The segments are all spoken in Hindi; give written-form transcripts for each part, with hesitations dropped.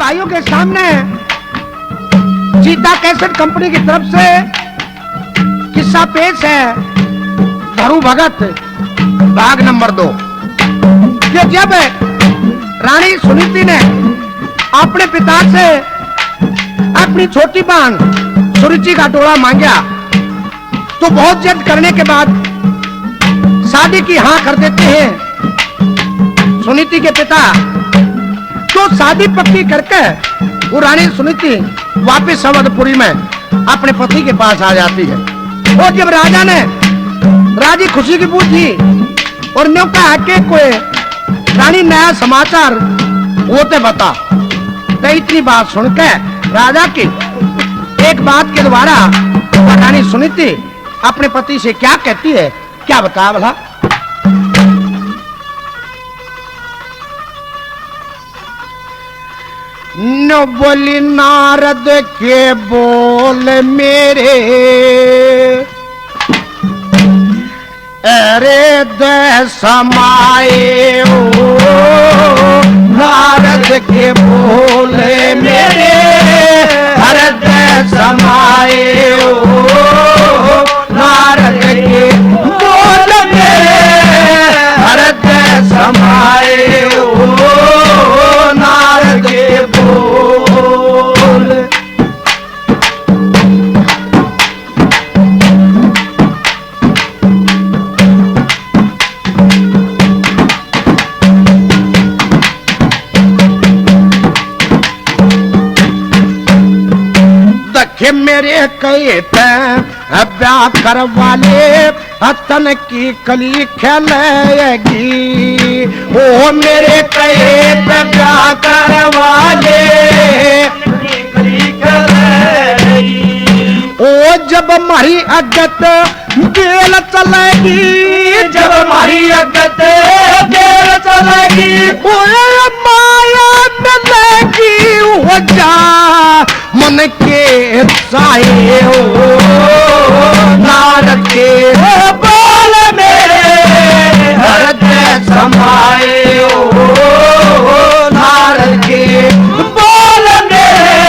भाइयों के सामने सीता कैसेट कंपनी की तरफ से किस्सा पेश है धरू भगत भाग नंबर 2। कि जब रानी सुनीति ने अपने पिता से अपनी छोटी बहन सुरुचि का टोला मांगा तो बहुत जिद करने के बाद शादी की हाँ कर देते हैं सुनीति के पिता। तो शादी पक्की करके वो रानी सुनीति वापस अवधपुरी में अपने पति के पास आ जाती है। और जब राजा ने राजी खुशी की पूछी और न्यों कहा कि कोई रानी नया समाचार होते बता, तो इतनी बात सुनकर राजा की एक बात के द्वारा रानी सुनीति अपने पति से क्या कहती है, क्या बता भला। न बोली नारद के बोल मेरे अरे दे समाए ओ नारद के बोल मेरे अरे दे समाए ओ नारद के बोल मेरे अरे दे समाए ओ नारद के बोल। देखे मेरे कहे ब्याह करवा ले हतन की कली खेलेगी ओ मेरे कहे ब्याह करवा ले कली खेलेगी ओ जब मारी अगत बेल चलेगी जब मारी अगत बेल चलेगी ओ माया मिलेगी हो जा मन के साए ओ नारद के बोल मेरे हृदय समाए ओ नारद के बोल मेरे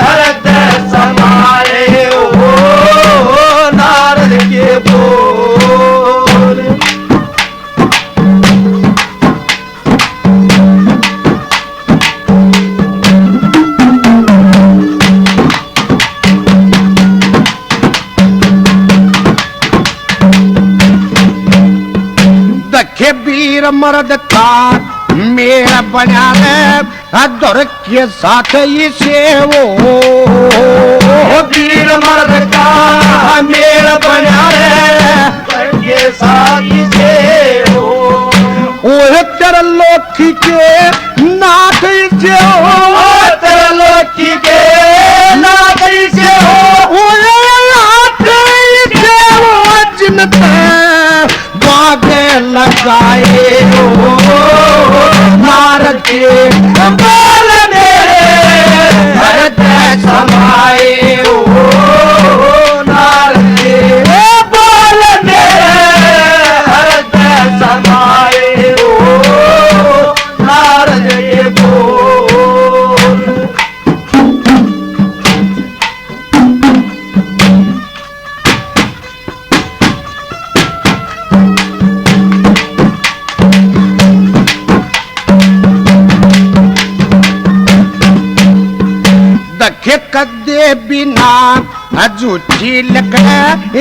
हृदय समाए ओ नारद के बोल। देखे वीर मर्द का मेरा बना है दौर के साथ इसे वो वीर मर्द का मेरा बना है दौर के साथ इसे वो तेरा लोकी के नाथ इसे हो तेरा लोकी के नाथ इसे हो जिनते लगाए हो नारद के बोल मेरे हृदय समाए हो नारद के बोल मेरे हृदय समाए हो नारद के बोल। कदे बिना झूठी लग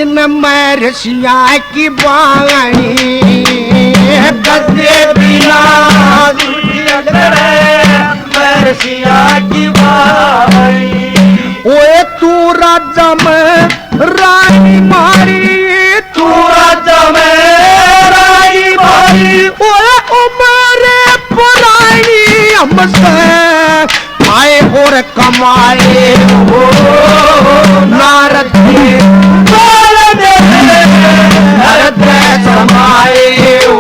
इन मरसिया की बाणी कदे बिना झूठी लग मरसिया की बाणी ओए तू राजा में रानी मारी तू राजा में रानी मारी ओए उमरे पुरानी हमसे आए और कमाए हो नारद के बोल मेरे हृदय समाए हो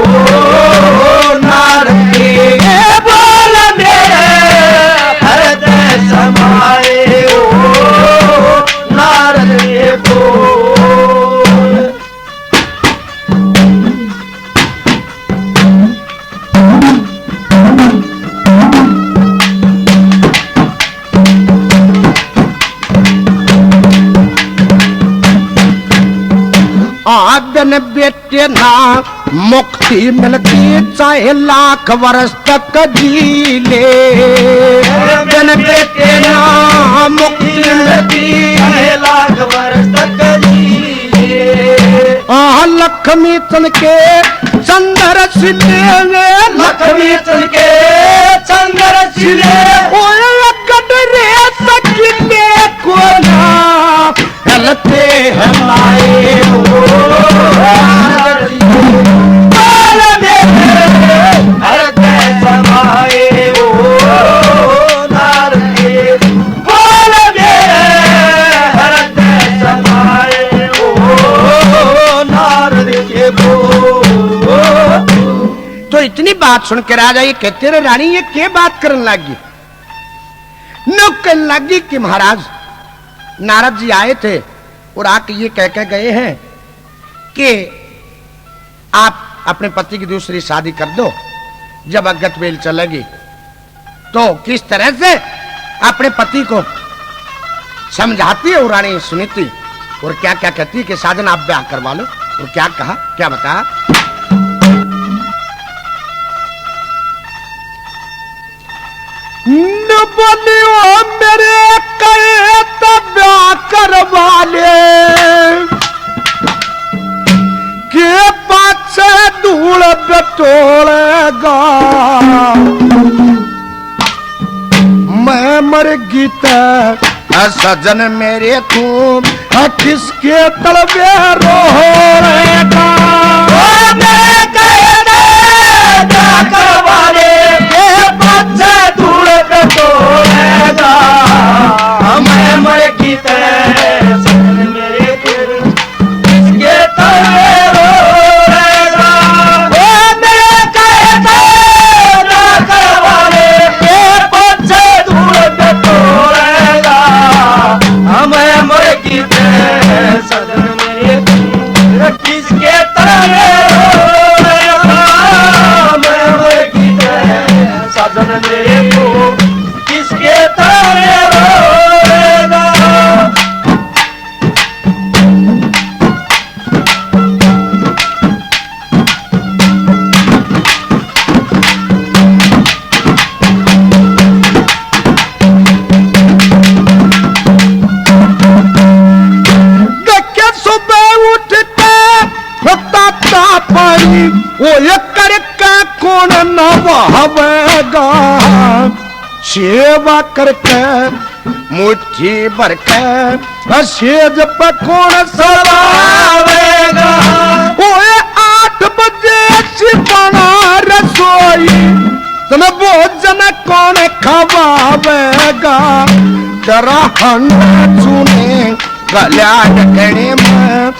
नारद के बोल मेरे हृदय समाए हो नारद के बोल। बिन बेटे ना मुक्ति मिलती चाहे लाख वर्ष तक जी ले। बिन बेटे ना मुक्ति मिलती चाहे लाख वर्ष तक जी ले। लक्ष्मी चंद के चंद्र सिले, लक्ष्मी चंद के चंद्र सिले, गडरे सकिले को ना हलते हमारे समाए ओ नारदे, बोल दे हृदय समाए ओ नारद के बोल। तो इतनी बात सुन के राजा ये कहते रहे, रानी ये क्या बात करने लगी? न कहने लगी कि महाराज नारद जी आए थे और आके ये कह के गए हैं कि आप अपने पति की दूसरी शादी कर दो। जब अगत बेल चलेगी तो किस तरह से अपने पति को समझाती है रानी सुनीति, और क्या क्या कहती है कि साजन आप ब्याह करवा लो। और क्या कहा, क्या बताया? न बोलियो मेरे कहे तब ब्याह करवा ले, के बात से धूल बटोलेगा। मैं मर गीता सजन मेरे तू किसके तलबे रोएगा। मेरे कहे ब्याह करवा ले, के बात से धूल पे तोड़ेगा। मैं मर की तरह सजन मेरे किसके तलबे रोएगा। मेरे कहे ब्याह करवा ले, के बात से धूल पे तोड़ेगा। मैं मर की तरह सजन मेरे किसके तलबे रोएगा। मैं मर की तरह सजन मेरे को किसके तलबे रोएगा। देखे सुबह उठते ताता पानी वो ये करके कौन नवावेगा। सेवा करके मुट्ठी भर के सेज पे कौन सवावेगा। ओए 8 बजे छिपाना रसोई तन भोजन कौन खवावेगा। जरा हन सुने गला ढकने में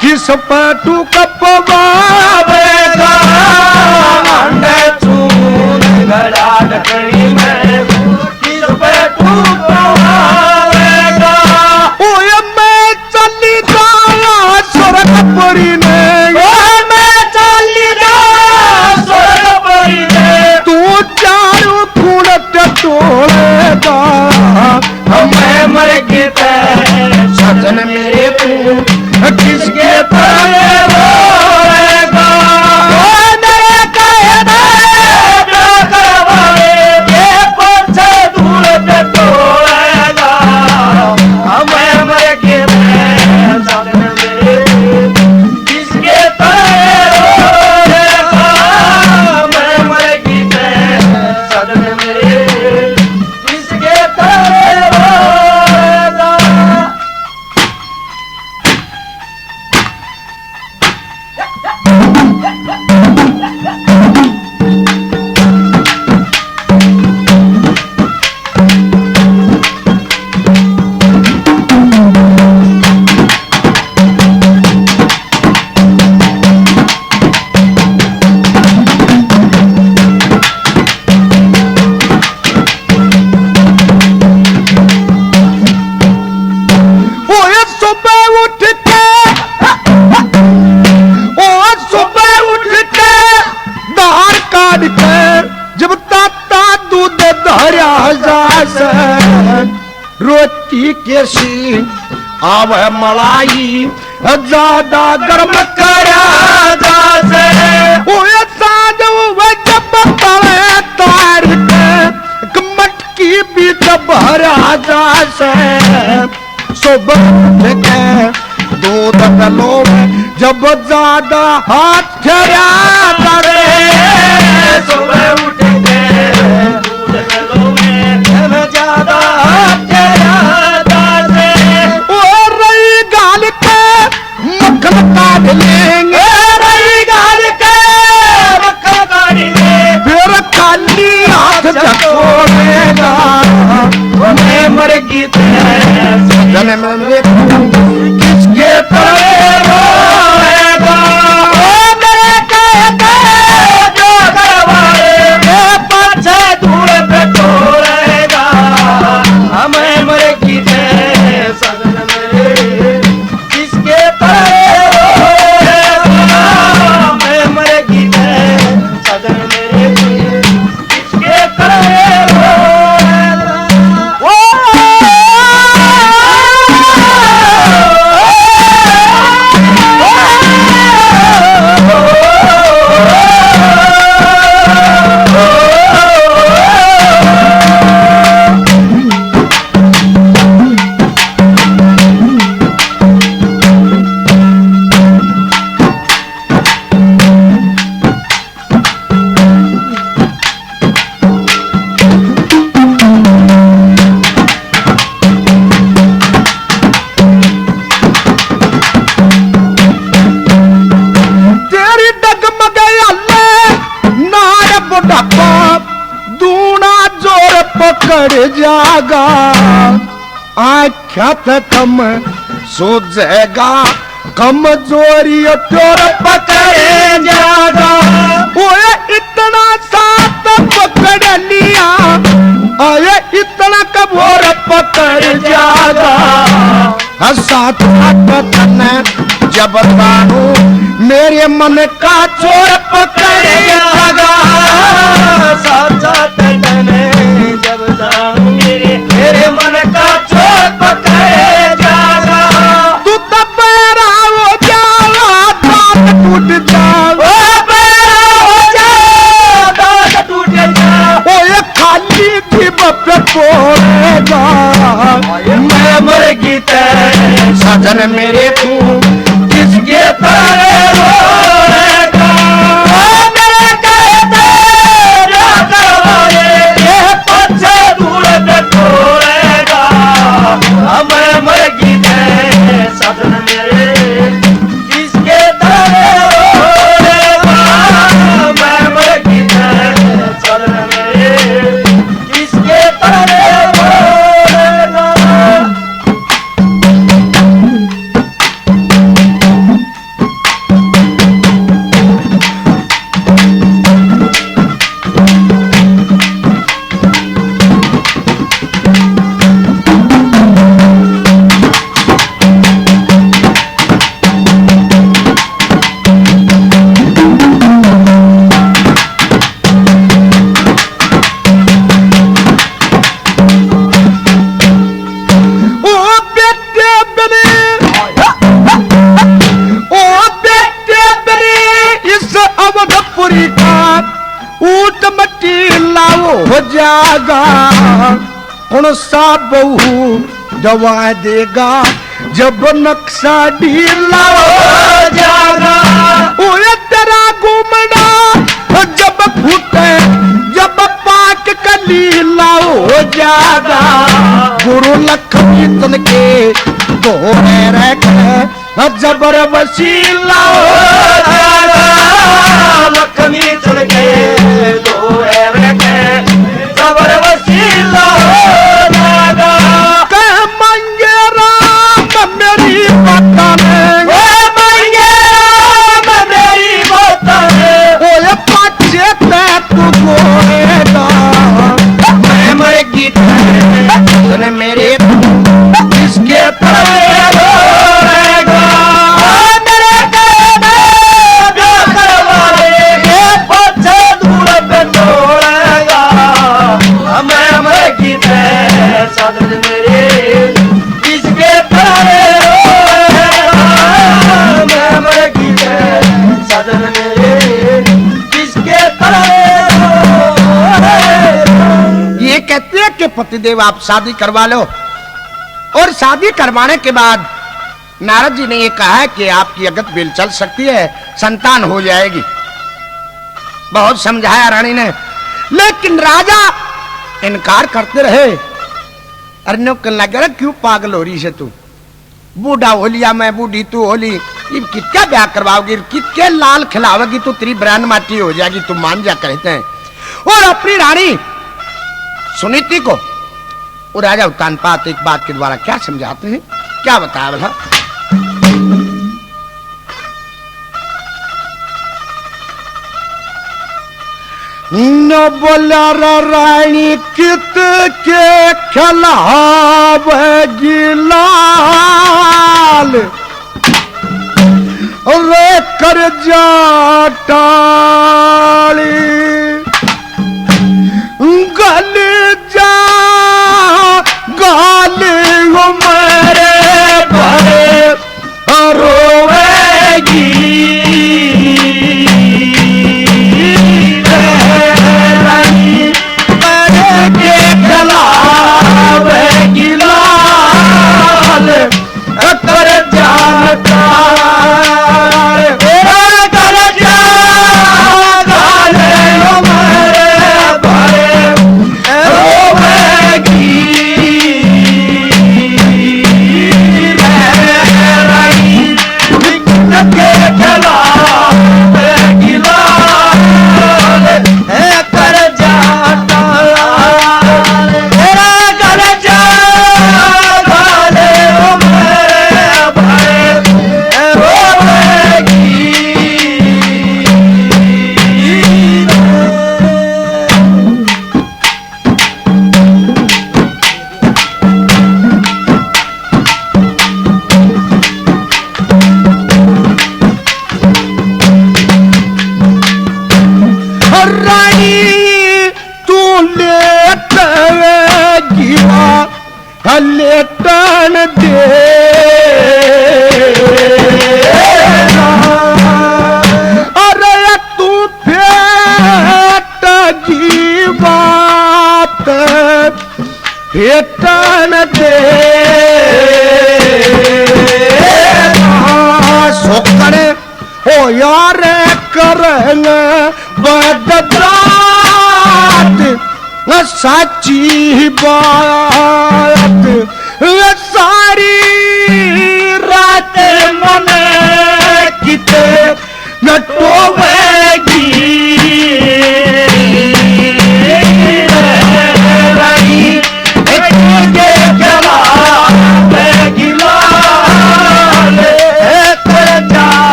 किस पटू कपवावेगा। अंडे चून गला ढकनी में किस पे टूटवावेगा। ओए मैं चली जाया स्वर्गपुरी में, मैं चली जा स्वर्गपुरी में, तू चारू कुड़त टोलेगा। मैं मर के सजन मेरे तू किसके तलबे रोएगा। मेरे कहे ब्याह करवा ले, के बात से धूल पे तोड़ेगा। मैं मर के सजन मेरे किसके तलबे रोएगा। मैं मर की सजन मेरे किसके तलबे रोएगा। ओए सुबह उठ के धार काट के जब ताता दूध धरा जाए रोटी के सी आवे मलाई ज्यादा गर्म करा जासे ओए साध वे जब तले तार के मटकी बीच भरा जासे सुबह के दूध गलो जब ज्यादा हाथ खरा करे सुबह उठ के दूध गलो में जब ज्यादा तेरा दासे और रही गाल के मक्खन काट लेंगे रही गाल के मक्खन काट ले फिर खाली हाथ चकोड़ेगा मैं मर गीत है सजन में किसके तले रोएगा ओ मेरे कहते जो करवाए पाछे धूल पे तोड़ेगा हमें मर गीत है सजन मेरे किसके तले रोएगा मैं मर गीत है सजन मेरे किसके तले रोएगा तेरी डगमगे अल्ले नार बुढ़ापा दूना जोर पकड़ जागा आख्या कम सोचेगा कमजोरी प्योर पकड़े जागा ओए इतना साथ पकड़ लिया ओए इतना कबोर पकड़ जागा साथ तन जब तानू मेरे मन का चोर पकड़ जागा साचा तने जब दाऊ मेरे मन का चोर पकड़े जागा तू तब पैरा हो जावा दांत टूट जावा हो जा दांत टूट जा ओए खाली जीभ पे पोड़ेगा मैं मर गीत सजन मेरे तू किसके तारे रोएगा मेरे कहते जो करवाए ये पछे धूल पे तोड़ेगा हमें मर गीत सजन मेरे किसके तारे रोएगा मैं मर गीत सजन मेरे किसके तारे रोएगा ओ बेटे बने ओ बेटे बने इस अवधपुरी का ऊट मट्टी लाओ हो जागा कौन सा बहू दवा देगा जब नक्शा ढीला हो जागा ओए तेरा घूमना जब फूटे जब पाक कलीला हो जागा गुरु लक्ष्मी तन के दो रख जबर वसीला हो जागा लक्ष्मी चल के दो रखे जबर वसीला हो जागा कह मंगे राम मेरी वतन मांगे मेरी वतन ओए पाछे ते तू गोएगा मैं मर गीत तने मेरे किसके तले रोएगा मेरे कहते जो करवाए ये पछे धूल पे तोड़ेगा हमें मर गीत सजन मेरे किसके तले रोएगा कहती है कि पतिदेव आप शादी करवा लो, और शादी करवाने के बाद नारद जी ने ये कहा है कि आपकी अगत बेल चल सकती है, संतान हो जाएगी। बहुत समझाया रानी ने, लेकिन राजा इनकार करते रहे। अरे कहने लगा, क्यों पागल हो रही है तू, बूढ़ा हो लिया मैं, बूढ़ी तू हो ली, कितना ब्याह करवाओगी, कितने लाल खिलाओगी, तू तेरी ब्रांड माटी हो जाएगी, तू मान जा कहते हैं। और अपनी रानी सुनीति को वो राजा उत्तानपाद एक बात के द्वारा क्या समझाते हैं, क्या बताया भला। न बोला रानी कित के खिलावेगी लाल, रे कर जाटाली गल जा गाल मेरे भरे रोवेगी, लेटन दे अरे तू फेट जीवात फेटन दे सोकर हो यार करेंगे बदरात साची बात सारी रात मन किते नटोवेगी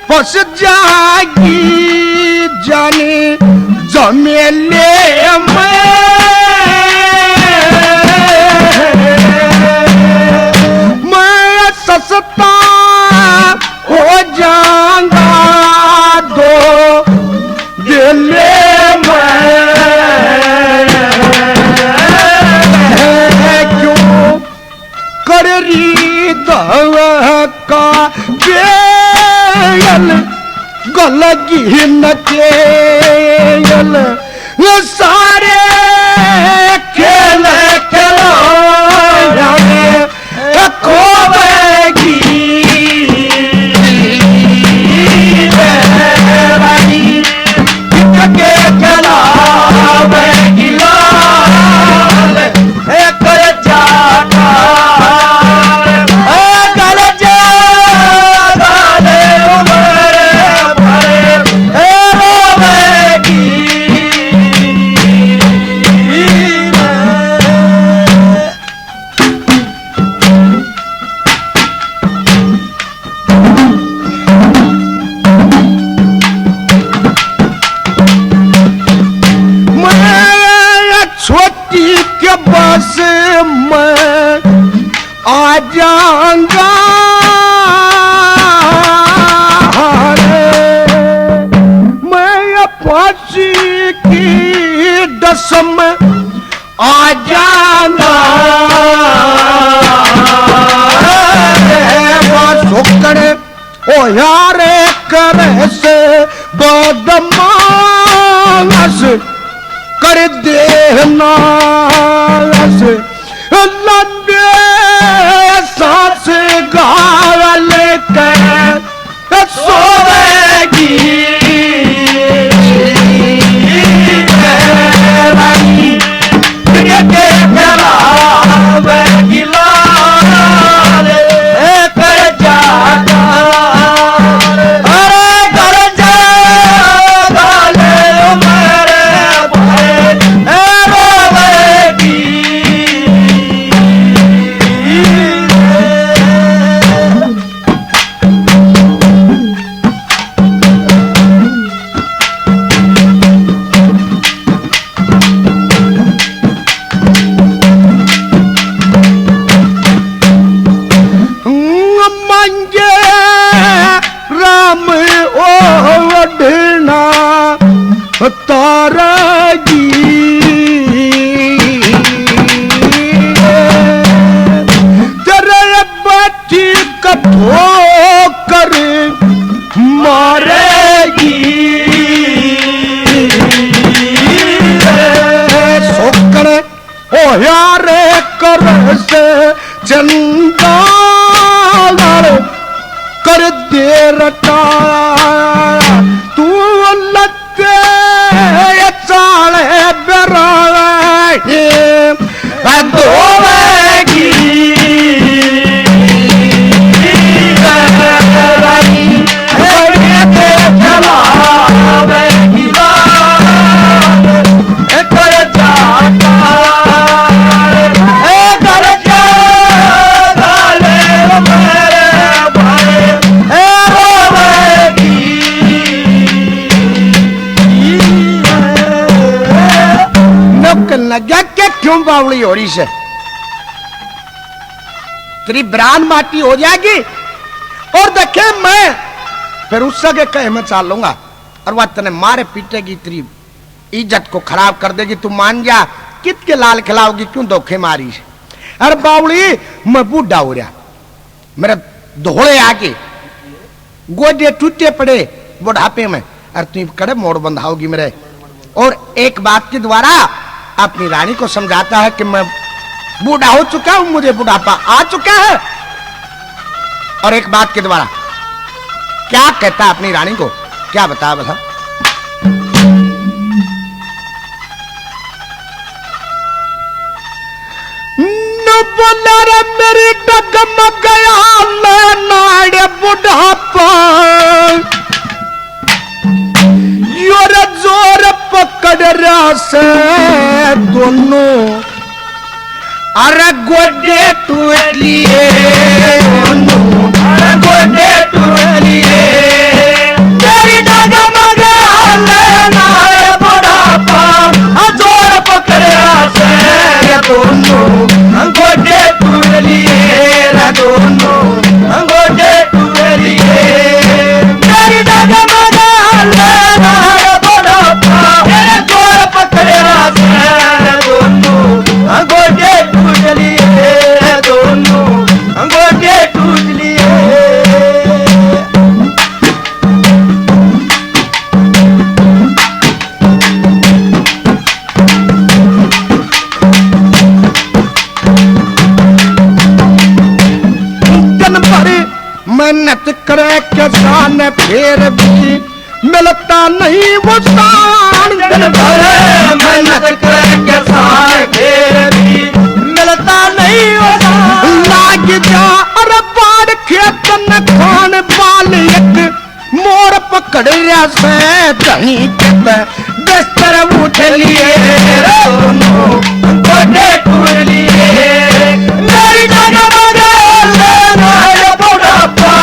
फस जागी जाने जमेले मैं सस्ता हो जाऊंगा दो दिले मैं क्यों कर रही दवा का गलगी नचेल सारे खेल खिलौने खोवेगी के खिलावेगी लाल कर जाटा बस मैं आ जाऊंगा मैं फांसी की डसम आ जाऊंगा सुकड़ ओ यारे करे से बदमाश कर देना लंबे सांस गाल कर सोएगी तारागी तेरे बच्ची कठो कर मारेगी सोकर ओ यारे कर से चंदा कर दे रटा तू चाले बेराए धोएगी लगा के क्यों बावली हो रही से तेरी ब्रान माटी हो जाएगी और देखे मैं फिर उस सगे कहे मैं चाल लूंगा और वह तने मारे पीटेगी तेरी इज्जत को खराब कर देगी तू मान जा कित के लाल खिलाओगी क्यों धोखे मारी से अरे बावली मैं बूढ़ा हो रहा मेरे धोड़े आके गोडे टूटे पड़े बुढ़ापे में और तू कड़े मोड़ बंधाओगी मेरे और एक बात के द्वारा अपनी रानी को समझाता है कि मैं बूढ़ा हो चुका हूं मुझे बुढ़ापा आ चुका है और एक बात के द्वारा क्या कहता है अपनी रानी को क्या बता बता न बोला रे मेरी डगमग गया मैं नाड़े बुढ़ापा योर जोर पकड़ रहा से दोनों अरे गोडे टूट लिए अरे गोडे टूट लिए तेरी डगमग लेना है बुढ़ापा जोर पकड़ रहा से दोनों गोडे टूट लिए दोनों गोडे टूट लिए तेरी डगमग लेना है बुढ़ापा जोर पकड़ रहा से दोनों गोडे टूट लिए दोनों गोडे टूट लिए दिन भर मेहनत करे किसान फिर भी मिलता नहीं वो शान दिन भर मेहनत करे किसान फिर भी मिलता नहीं वो शान लाग जा अरे बाढ़ खेत न खान बाल एक मोर पकड़ रहा से कहीं कहते बिस्तर उठ लिए दोनों गोडे टूट लिए मेरी डगमग लेना है बुढ़ापा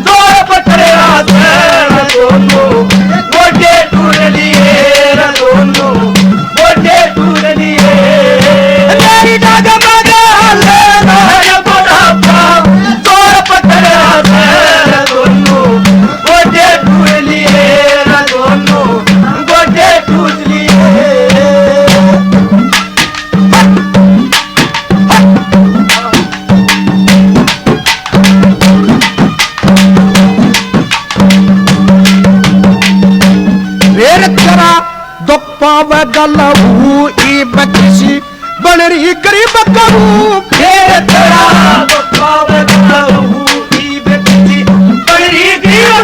जोर पकड़ रहा से दोनों गोडे टूट लिए दोनों गोडे टूट लिए करूं फिर तेरा दुखा बताऊं की बेटी बड़ी गिर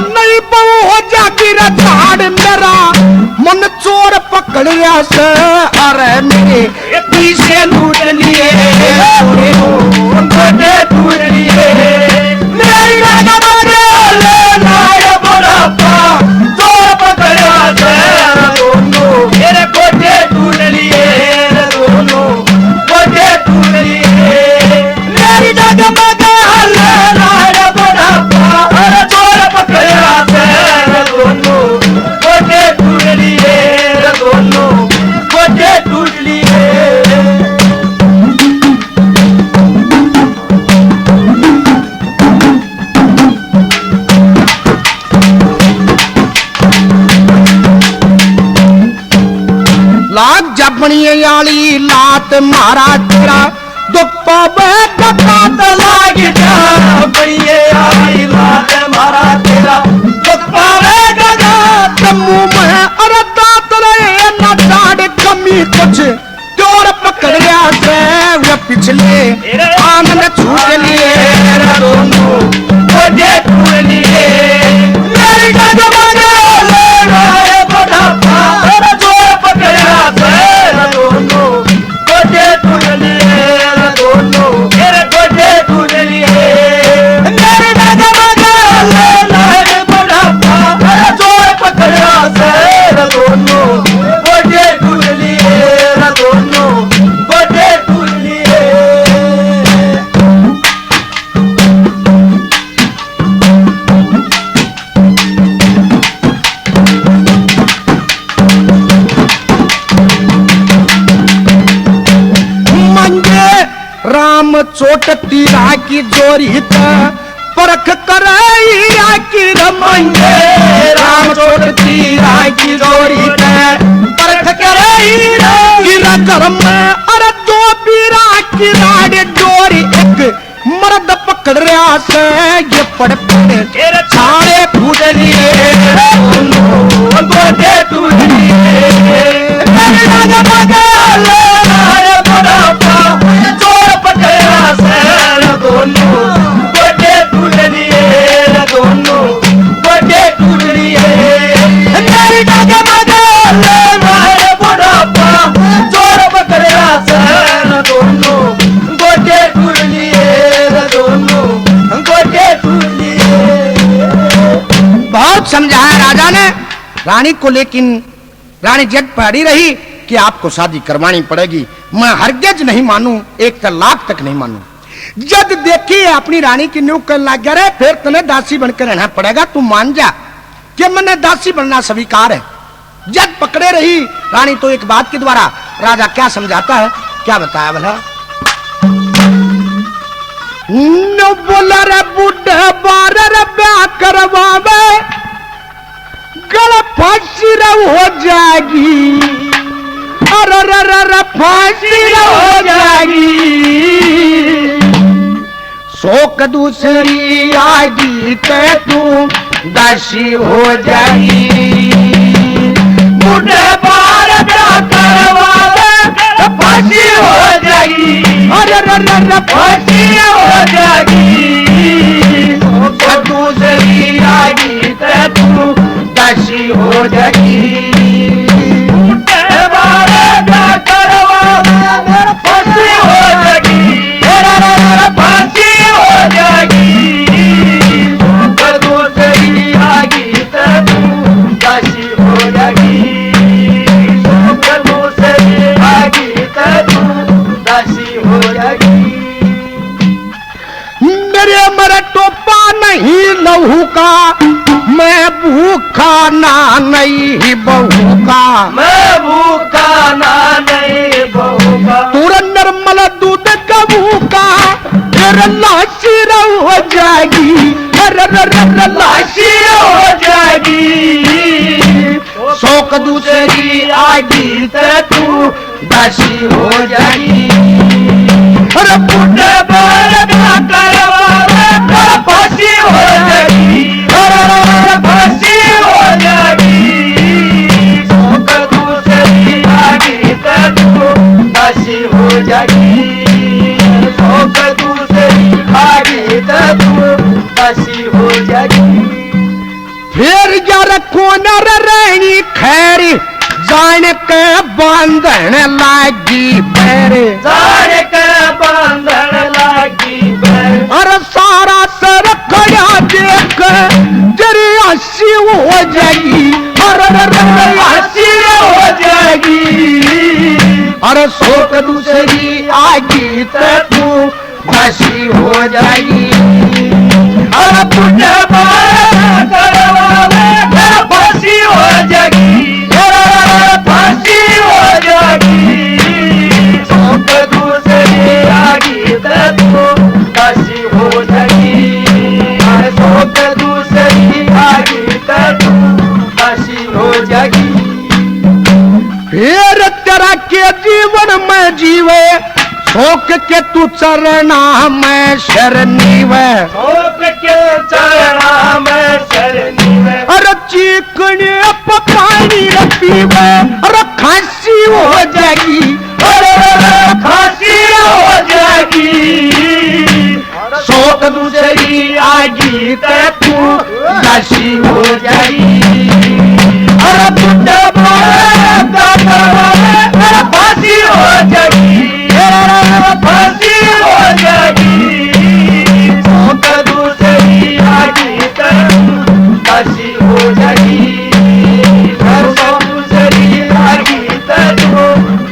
नहीं बहु हो जाती रे झाड़ मेरा मन चोर पकड़ लिया से अरे मेरे पीछे लूट लिए गोटे टूट लिए मेरी लाया बुढ़ापा चोर पकड़ा से दोनों मेरे गोटे टूट लिए दोनों गोटे टूट लिए मेरी जगमग लाया बुढ़ापा चोर पकड़ा से दोनों गोटे टूट लिए दोनों गोटे टूट लिए लाग जबनी आली लात मारा तेरा दुख पावे गतात लाग जा बड़िए आई लात मारा तेरा दुख पावे गगा मुंह में अरे दांत रहे न दाढ़ कमी कुछ चोर पकड़ गया से वे पिछले आनंद छूट लिए दोनों गोटे टूट लिए मेरी जगमग लाया बुढ़ापा चोर पकड़ा से दोनों गोटे टूट लिए दोनों मेरे गोटे टूट लिए मेरी जगमग लाया बुढ़ापा चोर पकड़ा से दोनों गोटे टूट लिए दोनों गोटे टूट लिए मंगे राम चोट तीरा की जोरी परख कराई की रमंगे राम चोट तीरा की जोरी परख कराई गिरा धर्म अरे दो पीरा की राड जोरी एक मर्द पकड़ रहा से ये पड़ पड़े छाड़े फूट लिए गोटे टूट लिए चोर पकड़ा से दोनों गोटे टूट लिए दोनों गोटे टूट लिए मेरी जगमग लाया बुढ़ापा चोर पकड़ा से दोनों गोटे टूट लिए दोनों गोटे टूट लिए बहुत समझाया राजा ने रानी को, लेकिन रानी जग पड़ी रही कि आपको शादी करवानी पड़ेगी। मैं हरगिज नहीं मानू, एक तलाक तक नहीं मानू। जब देखी अपनी रानी की न्यू कर लग गया, फिर तुम्हें दासी बनकर रहना पड़ेगा। तू मान जा कि मैंने दासी बनना स्वीकार है। जब पकड़े रही रानी तो एक बात के द्वारा राजा क्या समझाता है, क्या बताया भला। न बोला रे बुढ़े बार रे ब्याह करवावे गला फांसी हो जाएगी, अरे फांसी हो जाएगी। शोक दूसरी आएगी ते तू दासी हो जाएगी। बुढ़े बार ब्याह करवावे फांसी हो जाएगी, अरे फांसी हो जाएगी। दूसरी आएगी ते तू दासी हो जाएगी। बुढ़े बार ब्याह करवावे फांसी हो जाएगी, फांसी हो जाएगी। दूसरी आएगी ते तू दासी हो जाएगी। दूसरी आएगी ते तू दासी हो जाएगी। मेरे मरे टोपा नहीं लहू का, मैं भूखा ना नहीं बहू का। मैं भूखा ना नहीं बहू का। पूरा निर्मल दूध गबू का, फिर लाशी हो जाएगी, लाशी हो जाएगी। शौक दूसरी आएगी ते तू दासी हो जाएगी। अरे बुढ़े बार ब्याह करवावे फांसी हो जाएगी, फांसी हो जाएगी। शौक दूसरी आएगी ते तू दासी जागी शौक दूसरी आगे तू बसी हो जागी फिर यार कोनर रहनी खैरी जान के बांधन लागी पैर जान के बांधन लागी पैर और सारा सर खड़ा देख तेरी हंसी हो जाएगी और हंसी हो जाएगी और शोक दूसरी आगी तू हंसी हो जाएगी और पुण्य फांसी हो जाएगी फांसी हो जाएगी शौक दूसरी आगी तू फांसी हो जाएगी शौक दूसरी आगी तू फांसी हो जाएगी फिर तेरा के जीवन में जीवे शोक के तू चरना में शरणी वे शोक के चरना में शरणी में अरे चिकने पानी पीवे अरे खांसी हो जाएगी अरे खांसी हो जाएगी शोक दूसरी आगी तू हंसी हो जाएगी अरे बुढ़ा फांसी हो जाएगी फांसी हो जाएगी शौक दूसरी आगी फांसी हो जाएगी शौक दूसरी आगी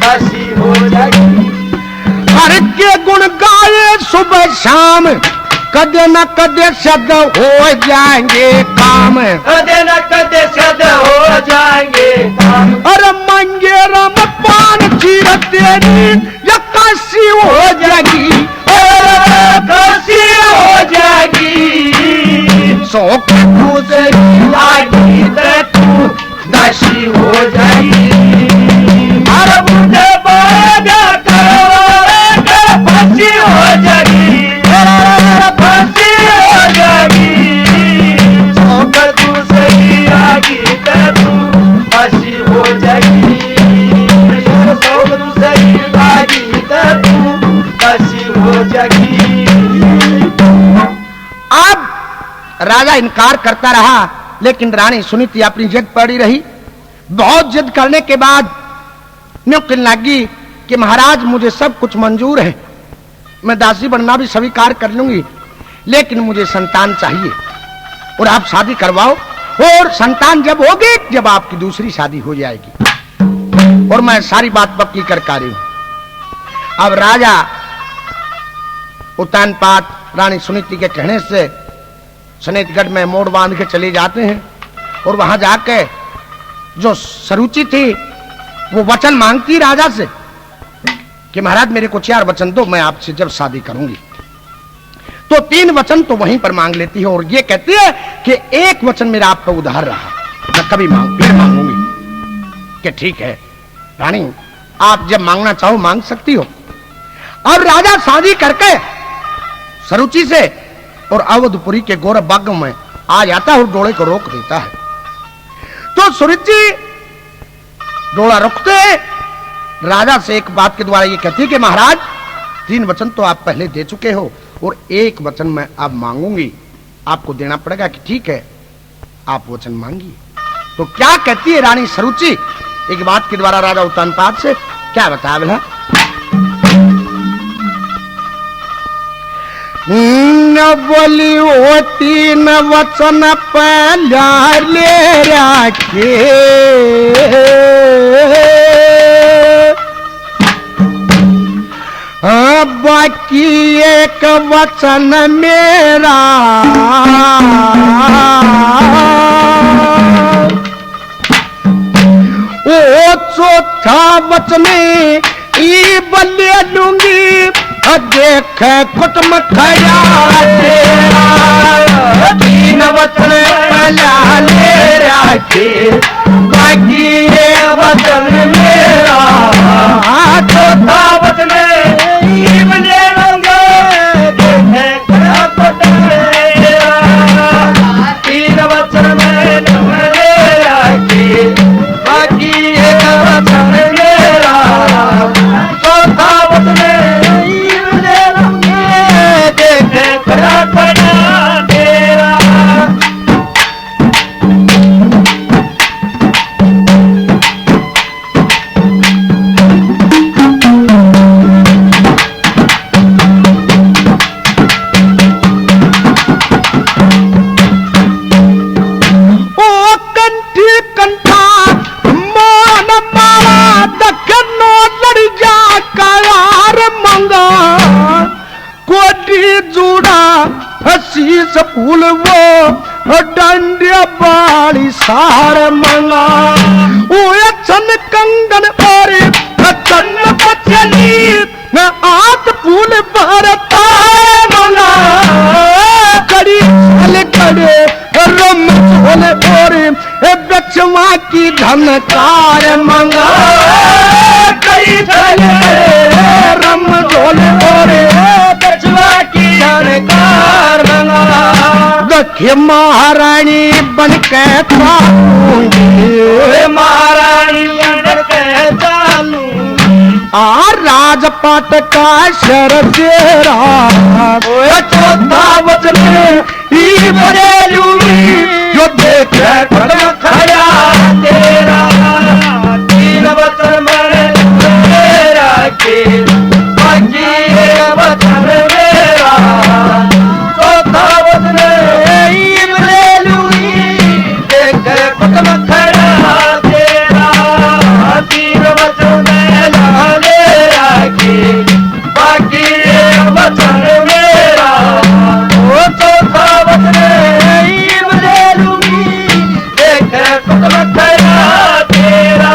फांसी हो जाएगी हर के गुण गाए सुबह शाम कदे न कदे सद हो जाएंगे काम कदे न कदे सद हो जाएंगे काम अरे मंगे रम पान चीर तेरी या काशी हो जाएगी काशी हो जाएगी शौक दूसरी आगी तू दासी हो जाएगी अरे बुढ़े बाजा करवाएगा फांसी हो जाएगी फांसी हो जाएगी शौक दूसरी आगी तू फांसी हो जाएगी शौक दूसरी आगी तू फांसी हो जाएगी अब राजा इनकार करता रहा लेकिन रानी सुनीति अपनी जिद पड़ी रही। बहुत जिद करने के बाद न्यों कहने लगी कि महाराज मुझे सब कुछ मंजूर है, मैं दासी बनना भी स्वीकार कर लूंगी, लेकिन मुझे संतान चाहिए और आप शादी करवाओ और संतान जब होगी जब आपकी दूसरी शादी हो जाएगी और मैं सारी बात पक्की कर रही हूं। अब राजा उत्तानपाद रानी सुनीति के कहने से सनेतगढ़ में मोड़ बांध के चले जाते हैं और वहां जाके जो सरुचि थी वो वचन मांगती राजा से कि महाराज मेरे को 4 वचन दो, मैं आपसे जब शादी करूंगी। तो 3 वचन तो वहीं पर मांग लेती है और ये कहती है कि 1 वचन मेरा आप पर उधार रहा, मैं कभी फिर मांगूंगी। कि ठीक है रानी, आप जब मांगना चाहो मांग सकती हो। अब राजा शादी करके सरुचि से और अवधपुरी के गौरव बाग में आ जाता है और डोले को रोक देता है। तो सुरुचि डोला रोकते राजा से एक बात के द्वारा ये कहती है कि महाराज 3 वचन तो आप पहले दे चुके हो और 1 वचन मैं अब मांगूंगी, आपको देना पड़ेगा। कि ठीक है आप वचन मांगिए। तो क्या कहती है रानी सरुचि एक बात के द्वारा राजा उत्तानपाद से, क्या बताया बोला? न बोली होती न वचन पहला ले रखे, बाकी 1 वचन मेरा ओ चौथा वचन ई बल्ले लूंगी, देख कुटुम खड़ा तेरा 3 वचन पहला ले रखे, बाकी 1 वचन मेरा चौथा वचन ई बल्ले लूंगी, देख कुटुम खड़ा 3 वचन मेरे रखे, बाकी 1 वचन मेरा चौथा वचन फूल वो डांडिया बाली सार मंगा ओए चन कंगन और चन्न पचली न आत फूल भरता मंगा कड़ी साल कड़े रम झोले और बचवा की धनकार मंगा कड़ी साल रम झोले और बचवा की धनकार मंगा दखे महारानी बन के महारानी बन के चालू आ राजपाट का शर तेरा चौथा वचन ही बरेलूंगी जो देख खड़ा तेरा तीन वचन मेरा के बाकी वचन मेरा चौथा वचन ही बरेलूंगी देख खड़ा तेरा तीन वचन मेरा के बाकी वचन मेरा वो चौथा वचन ही बरेलूंगी देख खड़ा तेरा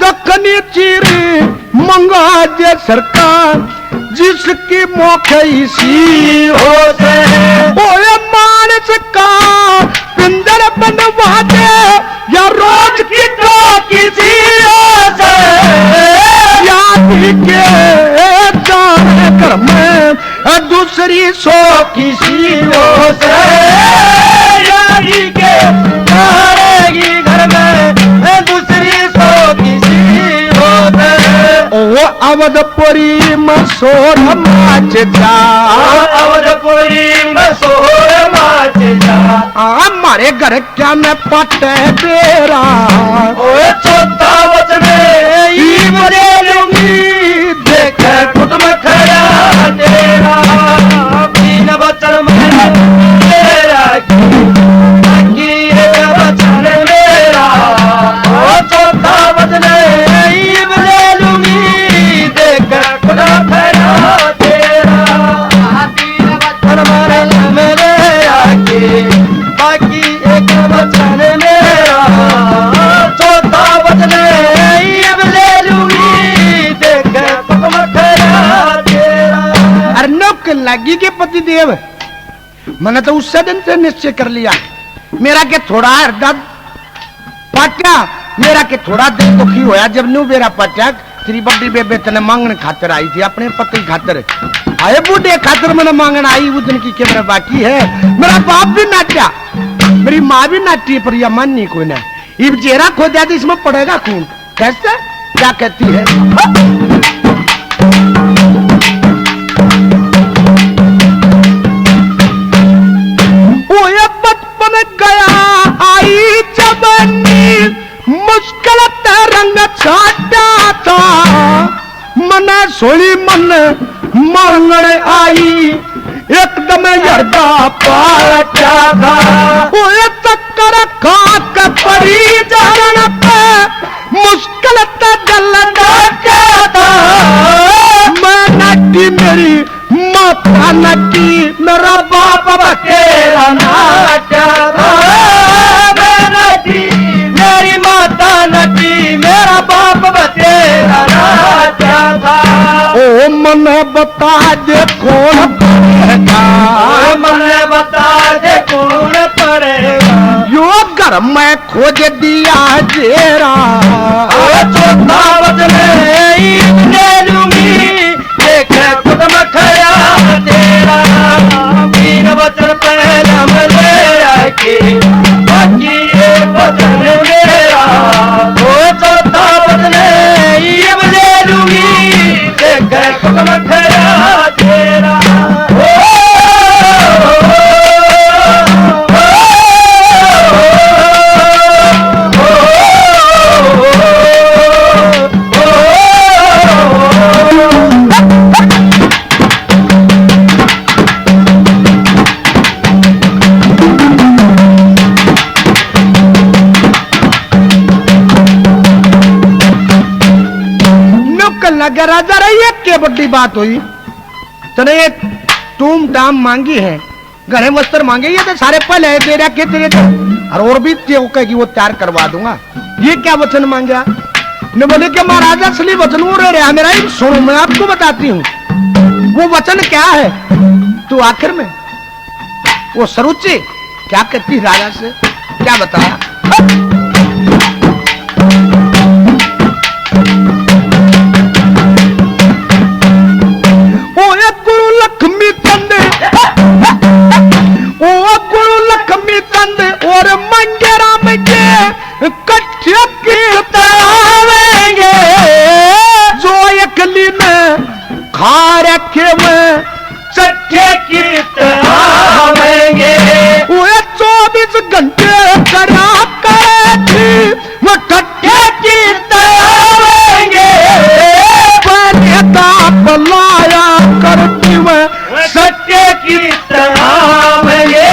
दखनी चीरी मंगा जे सरकार जिसकी मोखई सी हो से ओए मानस का पिंजर बनवा दे या रोज की तो किसी से याद के जाने घर में दूसरी सो किसी हो से यारी के रहेगी घर में दूसरी सो किसी हो ओ अवधपुरी मसोर माच जा अवधपुरी मसोर माच जा हमारे घर क्या मैं पटे तेरा ओए चौथा वचन ही बरेलूंगी देख कुटुंब खड़ा तेरा तीन वचन मेरा बाकी वचन मेरा ओ चौथा वचन ही बरेलूंगी देख कुटुंब खड़ा तेरा तीन वचन मेरा के बाकी एक वचन मेरा चौथा वचन ही बरेलूंगी देख कुटुंब खड़ा तेरा। अरे नौक लगी के पति देव मैंने तो उस दिन से निश्चय कर लिया मेरा के थोड़ा हृदय पाट्या मेरा के थोड़ा दिल दुखी होया जब न्यू मेरा पाट्या तेरी बड़ी बेबे तने मांगने खातर आई थी अपने पति खातर आए बूढ़े खातर मैंने मांगन आई उस दिन की कैमरा बाकी है मेरा बाप भी नाचा मेरी माँ भी नाची है पर यह मन नहीं कोई ना इब जेरा खो जाती इसमें पड़ेगा खून कैसे क्या कहती है बचपन गया आई जवानी मुश्किल रंग छाटा था मन सोली मन मांगण आई एकदम यरदा पाटा था ओए चक्कर खाक पड़ी जान पे मुश्किल गल डाटा था मैं नटी मेरी माता नटी मेरा बाप बकेरा नाटा था मैं नटी मेरी माता नटी मेरा बाप बकेरा नाटा था ओ मन बता दे कौन पड़ेगा मन बता दे कौन पड़ेगा यो घर में खोज दिया जेरा चौथा वचन ले लूंगी देख खुद मखया तेरा तीन वचन पहला मैं ले आके बाकी एक वचन मेरा लगा राजा रही है क्या बड़ी बात हुई तने ये टूम टाम मांगी है गहने वस्त्र मांगे ये तो सारे पहले दे रहा के तेरे और भी कहेगी वो तैयार करवा दूंगा ये क्या वचन मांगा ने बोले कि महाराजा असली वचन वो रह रहा मेरा सुनो मैं आपको बताती हूँ वो वचन क्या है तो आखिर में वो सरुचि क्या कहती राजा से क्या बताया ओ एक गुरु लक्ष्मी तंदे ओ गुरु लक्ष्मी तंदे और मंगे राम के कट्ठे कीर्तनावेंगे जो एकली में खा रखे में चट्टे कीर्तनावेंगे वो 24 घंटे करा करेगी वो कट्ठे कीर्तनावेंगे लाया करती मैं सत्य कीर्तनावेंगे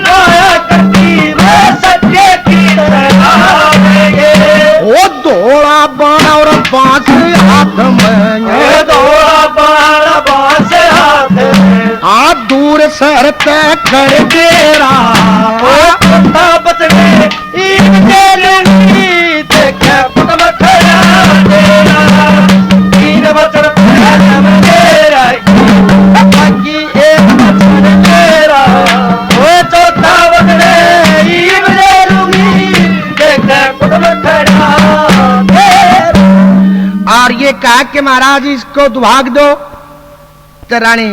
लाया करती मैं सत्य कीर्तनावेंगे वो दौड़ा बाण और बांस हाथ में दौड़ा बाण बांस हाथ में हाथ दूर सर तय कर दे रहा बचने देखे पुटम खड़ा तेरा तीन वचन मेरा बाकी एक वचन मेरा वो चौथा वचन देखे पुटम खड़ा और ये कहा कि महाराज इसको दुभाग दो तो रानी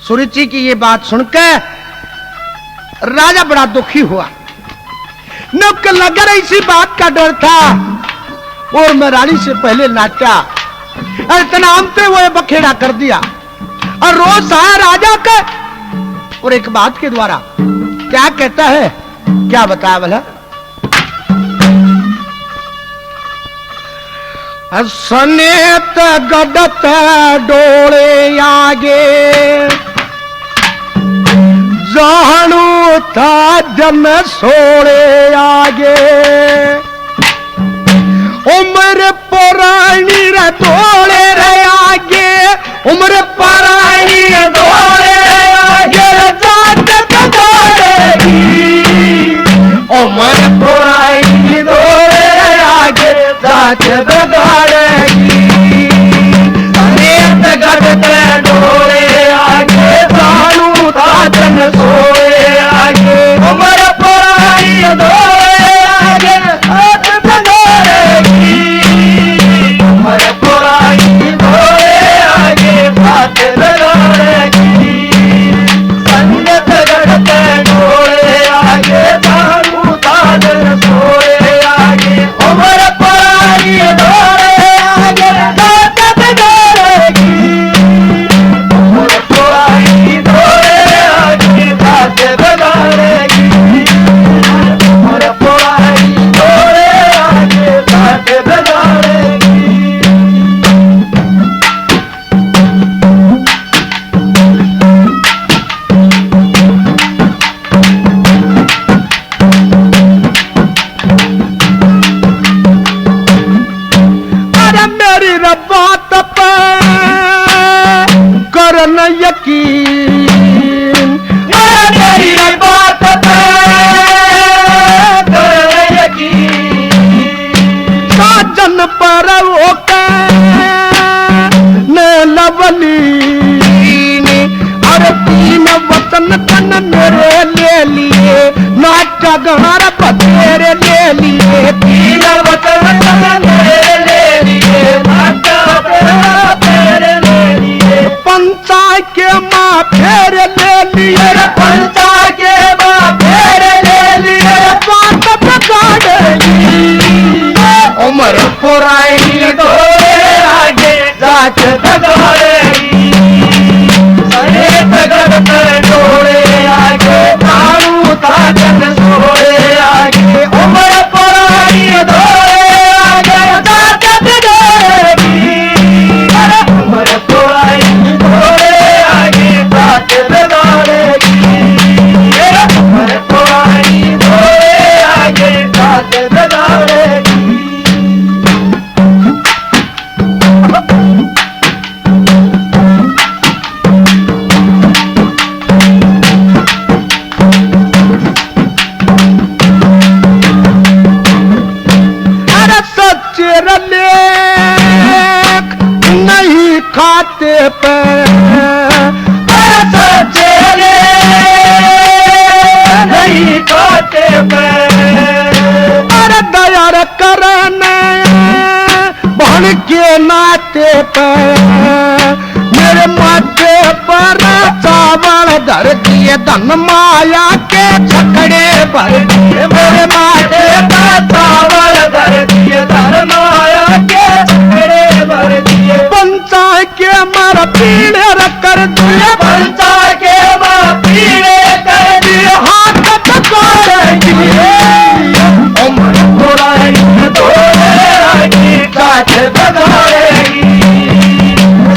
सुरुचि की ये बात सुनकर राजा बड़ा दुखी हुआ न लगा इसी बात का डर था और मैं रानी से पहले नाचा इतना आमते वो बखेड़ा कर दिया और रोज आया राजा का और एक बात के द्वारा क्या कहता है क्या बताया भला सनेत गडत डोले आगे जानू था जन सोड़े आगे उम्र पुरानी रे दौड़े रे आगे उम्र पुरानी रे दौड़े रे आगे जात दौड़ेगी उम्र पुरानी दौड़े रे आगे जात दौड़ेगी सनेत गडत डोले आगे जानू था जन सोए आगे उम्र पुरानी दौड़े आगे जात दौड़ेगी उम्र पुरानी दौड़े आगे जात दौड़ेगी सनेत गडत डोले आगे जानू था जन सोए आगे उम्र पुरानी दौड़े आगे जात दौड़ेगी उम्र पुरानी दौड़े आगे जात दौड़ेगी उम्र पुरानी दौड़े आगे जात दौड़ेगी अरे मेरी बात पे करना यकीन अरे मेरी बात पे करना यकीन साजन पर होके ने लवली अरे 3 वचन तन मेरे ले लिए नाचा गहर बतेरे ले लिए 3 वचन तन मेरे ले लिए नाचा तेरे ले लिए पंचायत के माँ फेर ले लिए पंचायत के माँ फेर ले लिए बात बिगाड़ेगी उम्र पुरानी दौड़े आगे जात दौड़ेगी सनेत गडत डोले आगे जानू था जन सोए आगे उम्र पुरानी दौड़े आगे जात दौड़ेगी उम्र पुरानी दौड़े आगे जात दौड़ेगी उम्र पुरानी दौड़े आगे जात दौड़ेगी माथे पे सच्चे रे नहीं खाते पे अरे दया करने बहन के नाते पे मेरे माथे पर चावल धर दिए धन माया के छकड़े भर दिए मेरे माथे पर चावल धर दिए धन माया के छकड़े भर दिए पंचा के मारा पीड़े कर दिए पंचा के माँ पीड़े कर दिए हाथ पकड़ उम्र पुरानी धोएगी काट बगाड़ेगी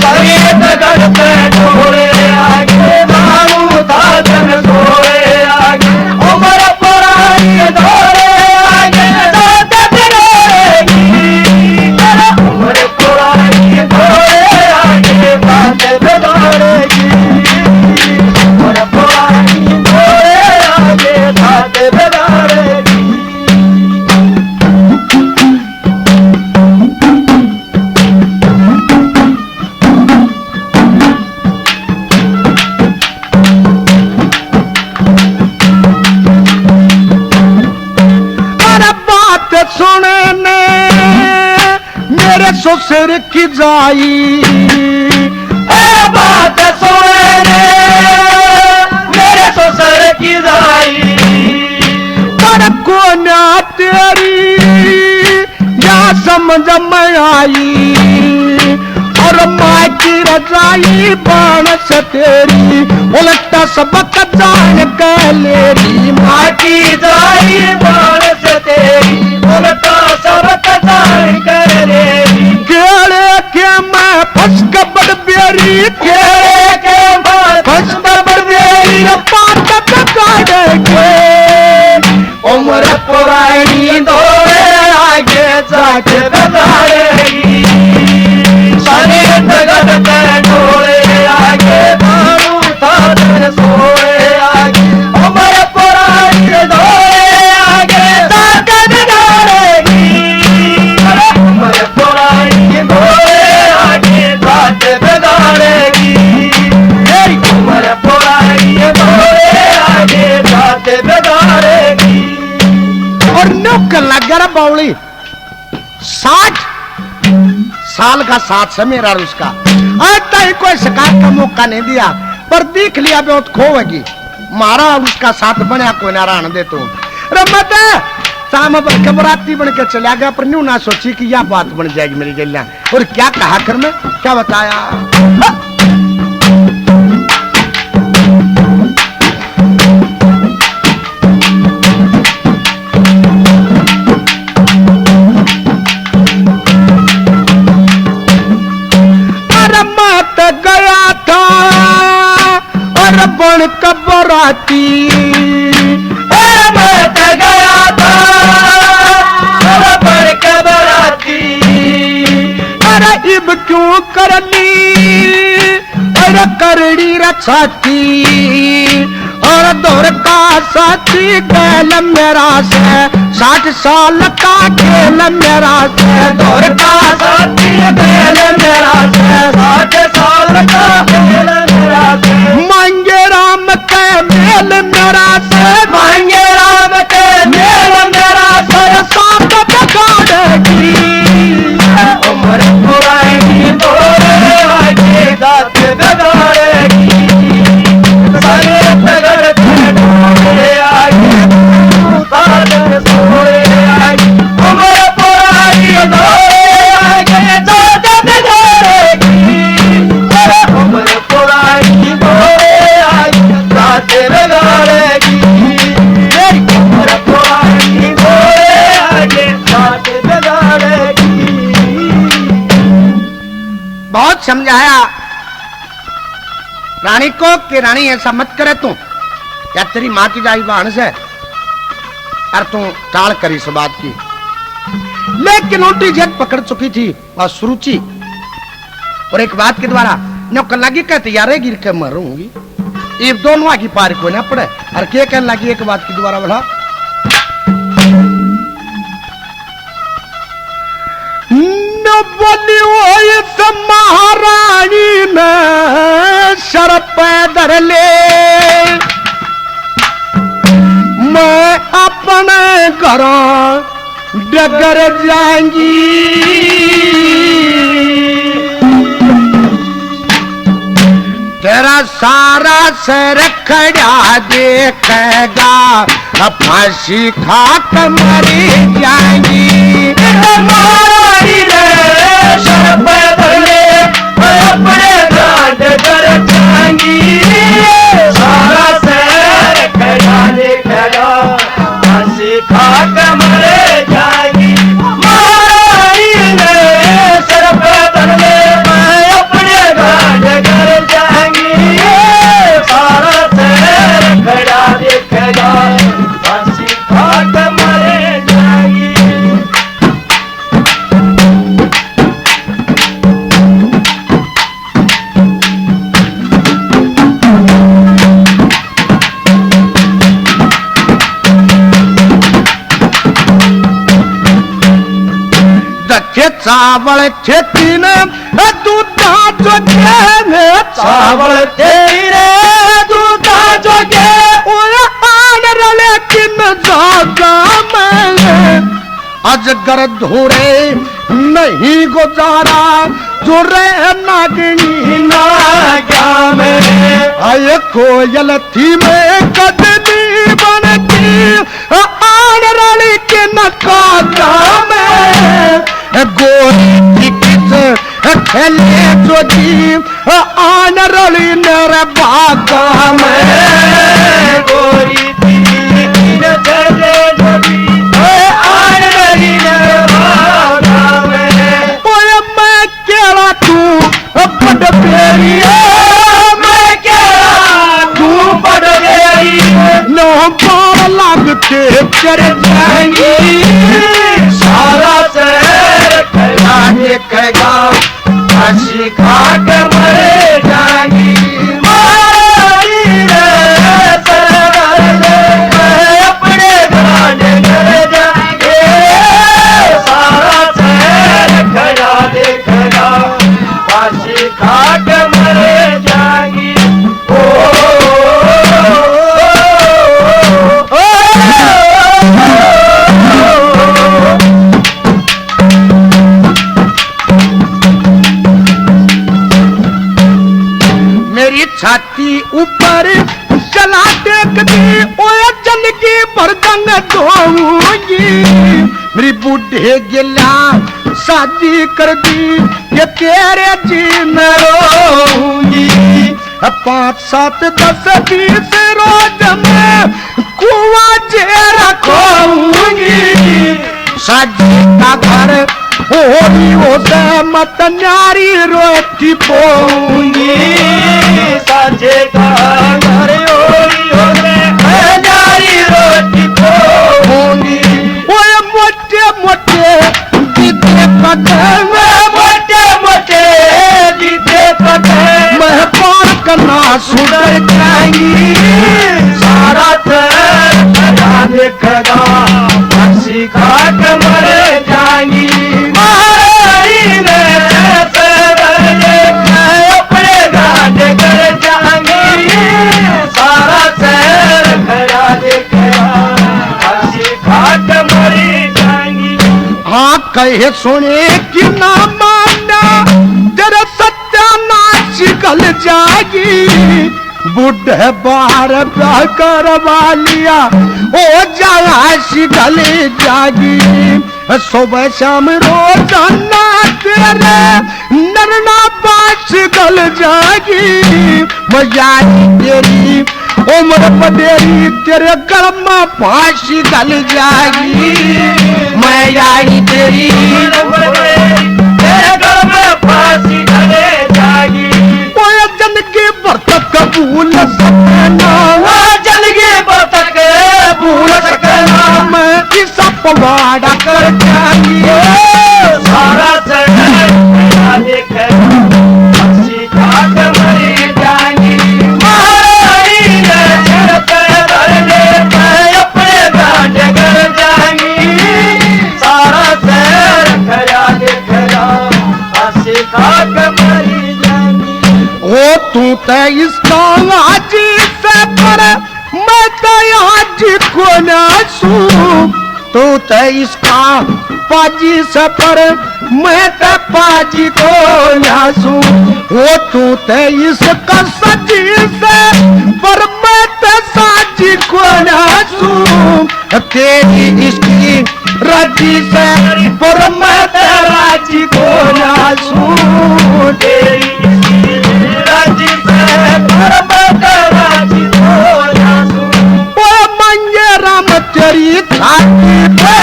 सरियत गढ़ पे ढोले आगे मारू था जन सोए आगे उम्र पुरानी धोले आगे साथ बिगाड़ेगी उम्र पुरानी धोले आगे बात बिगाड़ेगी उम्र पुरानी धोले आगे बात बिगाड़ेगी सुनने मेरे ससुर की जाई बात सुनने मेरे ससुर की जाई पर कोना तेरी या समझ में आई और माँ की रजाई बाण से तेरी उलटा सबक जान के लेरी माँ की जाई बाण से तेरी उलटा सबक जान कर लेरी केड़े के मैं फंस कबड़ बेरी केड़े के मैं फंस कबड़ बेरी पात पकाड़ेगे उम्र पुरानी दौड़े आगे जाके बिगाड़ेगी सरियत गढ़ पे ढोले आगे मारू था जन सोए आगे उम्र पुरानी दौड़े आगे जाके बिगाड़ेगी उम्र पुरानी दौड़े आगे जाके बिगाड़ेगी उम्र पुरानी दौड़े आगे जाके बिगाड़ेगी और नौकर लग गया बावली 60 साल का साथ से मेरा उसका आज तक कोई शिकायत का मौका नहीं दिया पर देख लिया बहुत खोएगी मारा उसका साथ बनया कोई नारायण दे तू रमत शाम पर कबराती बन के चला गया पर न्यू ना सोची कि यह बात बन जाएगी मेरी गलियां और क्या कहा कर में क्या बताया गया था और बन कबराती मत गया था और बन कबराती अरे इब क्यों कर ली अरे करड़ी रछाती और दौर का साथी खेल मेरा से 60 साल का खेल मेरा से दौर का साथी खेल मेरा से 60 साल का खेल मेरा से मांगे राम के मेल मेरा से मांगे राम के मेल मेरा से साथ पकाड़ेगी उम्र पुरानी दौड़े आगे दांत बिगाड़ेगी सरियत गढ़ पे ढोले आगे साधन सोए आगे उम्र पुरानी दौड़े आगे दांत बिगाड़ेगी उम्र पुरानी दौड़े आगे दांत बिगाड़ेगी उम्र पुरानी दौड़े आगे दांत बिगाड़ेगी बहुत समझाया रानी को कि रानी ऐसा मत करे तू या तेरी माँ की जाई बहन से और तू टाल करी इस बात की लेकिन उल्टी जेद पकड़ चुकी थी वह सुरुचि और एक बात के द्वारा नौकर लगी कहते यार गिर के मरूंगी ये दोनों की पार को ना पड़े और क्या कहने लगी एक बात के द्वारा बोला बोली वो इस महारानी ने सर पे धर ले, मैं अपने घरों डगर जाएंगी। तेरा सारा सर खड़ा देखेगा, फांसी खाक मरी जाएंगी। महारानी ने सर पे धर ले, मैं अपने घरों डगर जाएंगी। सारा शहर खड़ा देखेगा, फांसी खाक मर जाएगी। महारानी ने सर पे धर ले, मैं अपने घरों डगर जाएंगी। सारा शहर खड़ा देखेगा, फांसी खाक मर जाएगी। दखे चावल खेती ने दूधा जोगे, चावल तेरे दूधा जोगे, आन रले किन जागा में। अजगर धोरे नहीं गुजारा, जोरे नागिनी नाग्या में। आये कोयल थी में कदनी बनती, आन रले किन कागा में। गोरी थी किस खेले जोगी, आन रली नर बागा में। गोरी तीन चले जोगी, आन रही बागा में। ओए मैं केड़ा तू बड़ बेरी, मैं क्या तू बड़ गई, नो बार लगते चर जाएंगी। सारा शहर खड़ा देखेगा, फांसी खाक मर जाएगी। महारानी ने सर धर ले, मैं अपने घरों डगर जाएंगे। सारा शहर खड़ा देखेगा, फांसी खाक मर जाएगी। मेरी छाती ऊपर चला देखती, ओए जल की बरदंग धोऊंगी। मेरी बूढ़े गिला शादी कर दी, ये तेरे जीन रोऊंगी। 5, 7, 10, 20 रोज में कुआं जे रखूंगी। शादी का घर होली हो से मत न्यारी रोटी पोऊंगी। साझे का घर ओरी हो गए, नारी रोटी पोऊंगी। ओए मोटे मोटे दीदे कदम, मोटे मोटे दीदे कदम, मैं पार करना सुधर जाएंगी। सारा शहर खड़ा देखेगा, फांसी खाक मर जाएंगी। महारानी ने सर धर ले, मैं अपने घरों डगर जाएंगी। सारा शहर खड़ा देखेगा, फांसी खाक मर जाएंगी। हाँ कहे सुने कि ना मानना, तेरा सत्यानाश गल जाएगी। बुढ़े बाहर ब्याह करवा लिया, ओ जाया गल जागी। सुबह शाम रोजाना तेरे नरना बाश गल जागी। मजाई तेरी उम्र पडेरी, तेरे गल में फांसी गल जागी। मैं आई तेरी तेरे गल में फांसी गले जागी। ओए जन के व्रत कबूल सकना, जल के बतक भूल सकना, मैं इस पवाड़ा कर जाएंगे। सारा शहर खड़ा देखेगा, फांसी खाक मर जाएंगी। महारानी ने सर पे धर ले, मैं अपने घरों डगर जाएंगी। सारा शहर खड़ा देखेगा, ते इसका हाजी से पर मैं ते हाजी को नासू तू ते इसका पाजी से पर मैं ते पाजी को नासू वो तू ते इसका सजी से पर मैं ते साजी को नासू तेरी इसकी राजी से पर मैं ते राजी को नासू तेरी राजी से पर मैं ते राजी को नासू ओ मंगे राम तेरी छाती पे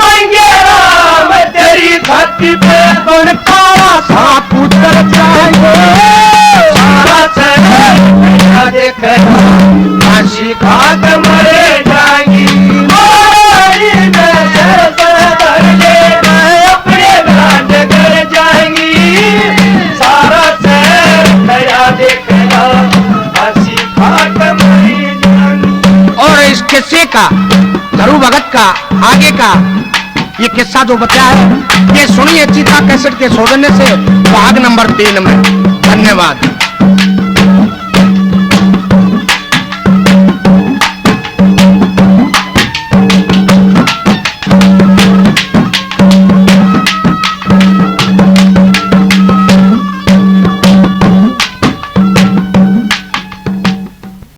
मंगे राम तेरी छाती पे कौन काला सांप उतर जाएंगे सारा शहर देख फांसी खाक मरे जाएंगी मोरी नजर से कर ले अपने घाट कर जाएंगी सारा शहर नया देखेगा फांसी खाक मरे जाएंगी। और इस किस्से का धरू भगत का आगे का ये किस्सा जो बचा है ये सुनिए चीता कैसेट के सौजन्य से भाग नंबर 3 में। धन्यवाद।